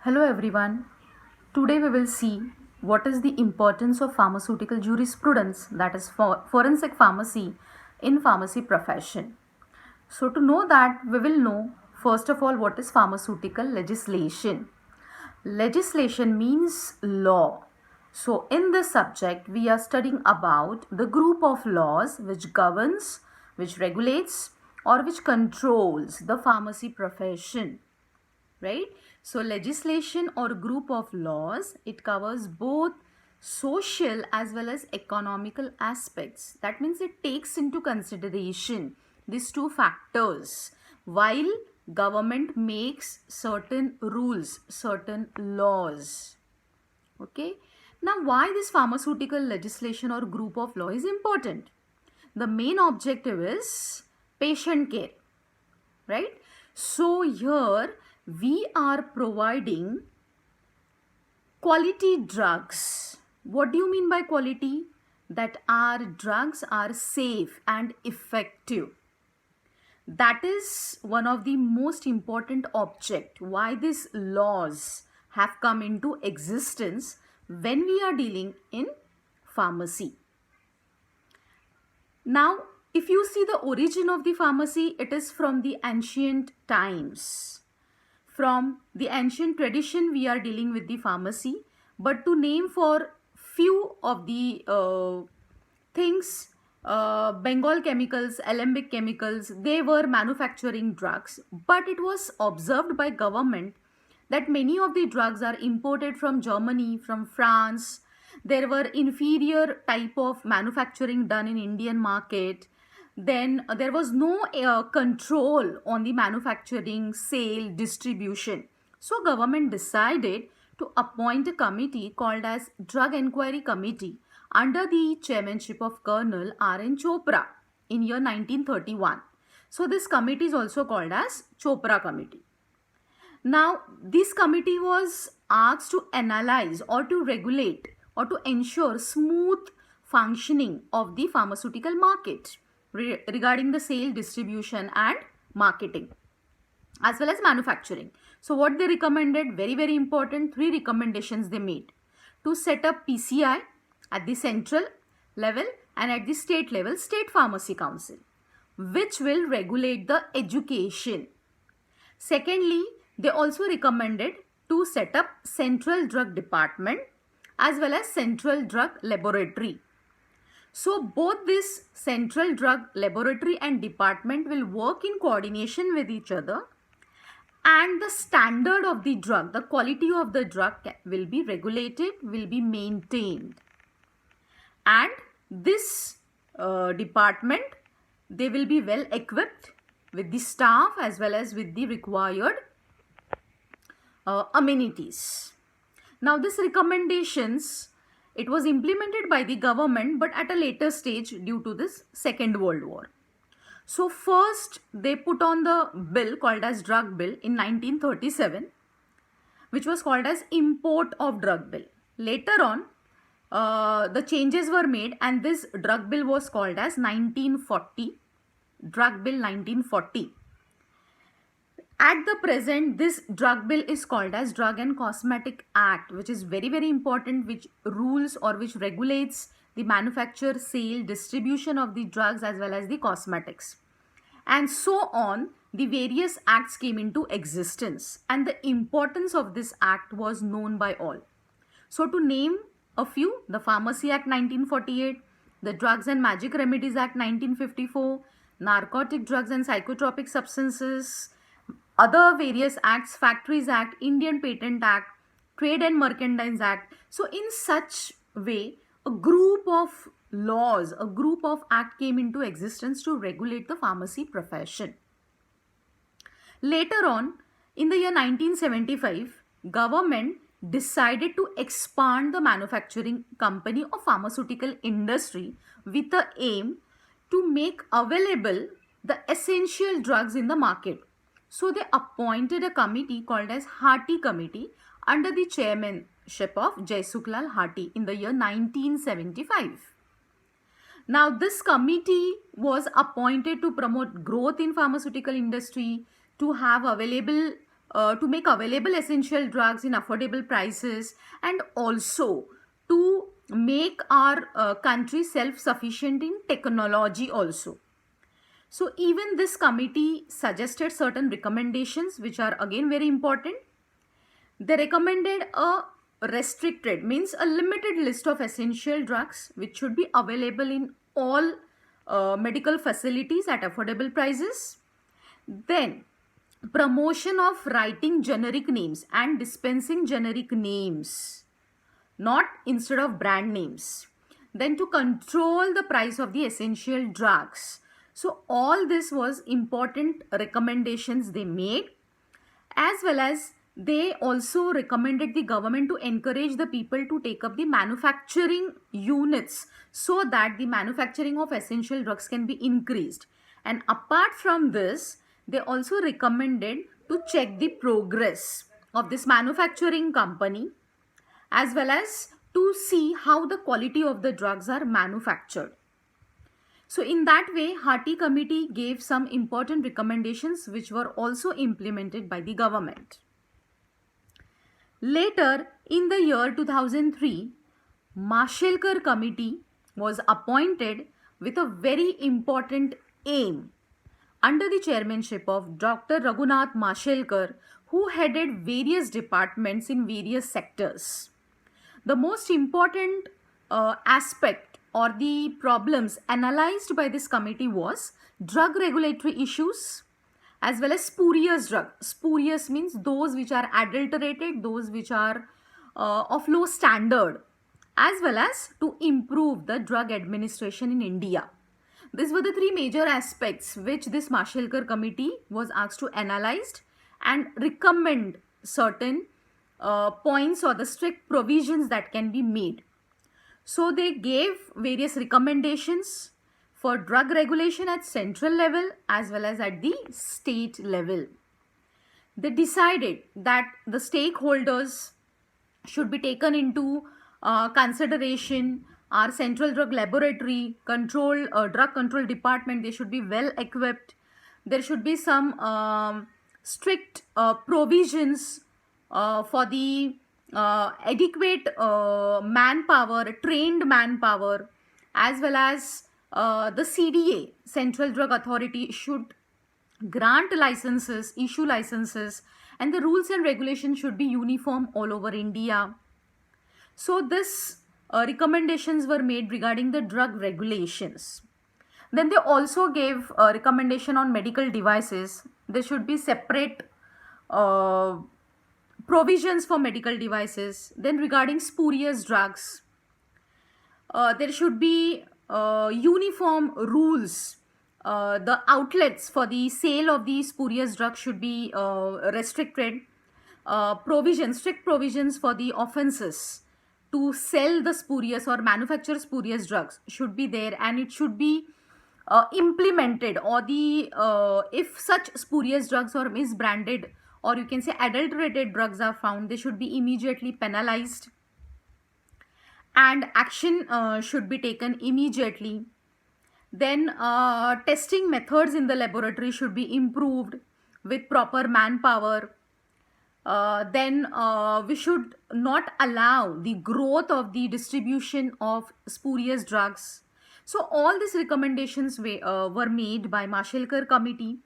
Hello everyone. Today we will see what is the importance of pharmaceutical jurisprudence, that is for forensic pharmacy in pharmacy profession. So to know that, we will know first of all what is pharmaceutical legislation. Legislation means law. So in this subject we are studying about the group of laws which governs, which regulates or which controls the pharmacy profession, right? So legislation or group of laws, it covers both social as well as economical aspects. That means it takes into consideration these two factors while government makes certain rules, certain laws. Okay. Now, why this pharmaceutical legislation or group of law is important? The main objective is patient care, right? So here we are providing quality drugs. What do you mean by quality? That our drugs are safe and effective. That is one of the most important object why these laws have come into existence when we are dealing in pharmacy. Now, if you see the origin of the pharmacy, it is from the ancient times. From the ancient tradition, we are dealing with the pharmacy. But to name for few of the things, Bengal chemicals, Alembic chemicals, they were manufacturing drugs. But it was observed by government that many of the drugs are imported from Germany, from France. There were inferior type of manufacturing done in Indian market. Then there was no control on the manufacturing, sale, distribution. So government decided to appoint a committee called as Drug Enquiry Committee under the chairmanship of Colonel R.N. Chopra in year 1931. So this committee is also called as Chopra Committee. Now, this committee was asked to analyze or to regulate or to ensure smooth functioning of the pharmaceutical market regarding the sale, distribution and marketing as well as manufacturing. So what they recommended, very, very important, three recommendations they made: to set up PCI at the central level and at the state level, State Pharmacy Council, which will regulate the education. Secondly, they also recommended to set up Central Drug Department as well as Central Drug Laboratory. So both this Central Drug Laboratory and Department will work in coordination with each other, and the standard of the drug, the quality of the drug will be regulated, will be maintained. And this department, they will be well equipped with the staff as well as with the required amenities. Now this recommendations, it was implemented by the government but at a later stage due to this Second World War. So first they put on the bill called as Drug Bill in 1937, which was called as Import of Drug Bill. Later on, the changes were made and this drug bill was called as 1940, Drug Bill 1940. At the present, this drug bill is called as Drug and Cosmetic Act, which is very, very important, which rules or which regulates the manufacture, sale, distribution of the drugs as well as the cosmetics. And so on, the various acts came into existence and the importance of this act was known by all. So to name a few, the Pharmacy Act 1948, the Drugs and Magic Remedies Act 1954, Narcotic Drugs and Psychotropic Substances, other various acts, Factories Act, Indian Patent Act, Trade and Merchandise Act. So in such way, a group of laws, a group of act came into existence to regulate the pharmacy profession. Later on, in the year 1975, government decided to expand the manufacturing company of pharmaceutical industry with the aim to make available the essential drugs in the market. So they appointed a committee called as Harty Committee under the chairmanship of Jaisuklal Harty in the year 1975. Now this committee was appointed to promote growth in pharmaceutical industry, to have available to make available essential drugs in affordable prices, and also to make our country self-sufficient in technology also. So even this committee suggested certain recommendations which are again very important. They recommended a restricted, means a limited list of essential drugs which should be available in all medical facilities at affordable prices. Then promotion of writing generic names and dispensing generic names, not instead of brand names. Then to control the price of the essential drugs. So all this was important recommendations they made, as well as they also recommended the government to encourage the people to take up the manufacturing units so that the manufacturing of essential drugs can be increased. And apart from this, they also recommended to check the progress of this manufacturing company, as well as to see how the quality of the drugs are manufactured. So in that way, Hearty Committee gave some important recommendations which were also implemented by the government. Later, in the year 2003, Mashelkar Committee was appointed with a very important aim under the chairmanship of Dr. Raghunath Mashelkar, who headed various departments in various sectors. The most important aspect or the problems analyzed by this committee was drug regulatory issues, as well as spurious drug. Spurious means those which are adulterated, those which are of low standard, as well as to improve the drug administration in India. These were the three major aspects which this Mashelkar committee was asked to analyze and recommend certain points or the strict provisions that can be made. So they gave various recommendations for drug regulation at central level as well as at the state level. They decided that the stakeholders should be taken into consideration. Our Central Drug Laboratory, drug control department, they should be well equipped. There should be some strict provisions for the adequate manpower, trained manpower, as well as the CDA, Central Drug Authority, should grant licenses, issue licenses, and the rules and regulations should be uniform all over India. So this recommendations were made regarding the drug regulations. Then they also gave a recommendation on medical devices. There should be separate provisions for medical devices. Then regarding spurious drugs, there should be uniform rules. The outlets for the sale of these spurious drugs should be restricted. Strict provisions for the offences to sell the spurious or manufacture spurious drugs should be there, and it should be implemented, or the if such spurious drugs or misbranded, or you can say adulterated drugs are found, they should be immediately penalized, and action should be taken immediately. Then testing methods in the laboratory should be improved with proper manpower. Then we should not allow the growth of the distribution of spurious drugs. So all these recommendations were made by Mashelkar committee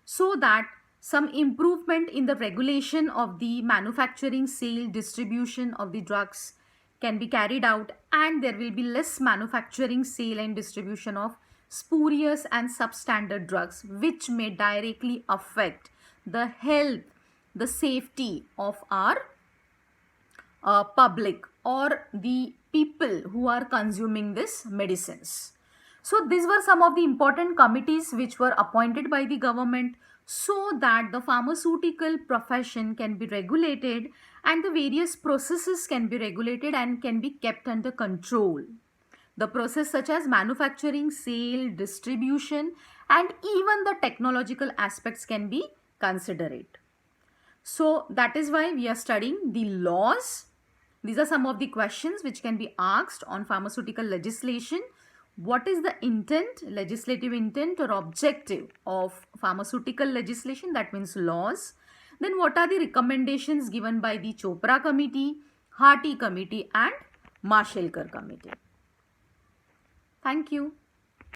so that some improvement in the regulation of the manufacturing, sale, distribution of the drugs can be carried out, and there will be less manufacturing, sale and distribution of spurious and substandard drugs, which may directly affect the health, the safety of our public or the people who are consuming these medicines. So these were some of the important committees which were appointed by the government so that the pharmaceutical profession can be regulated and the various processes can be regulated and can be kept under control. The process such as manufacturing, sale, distribution, and even the technological aspects can be considered. So that is why we are studying the laws. These are some of the questions which can be asked on pharmaceutical legislation. What is the intent, legislative intent or objective of pharmaceutical legislation? That means laws. Then what are the recommendations given by the Chopra Committee, Harty Committee and Mashelkar Committee? Thank you.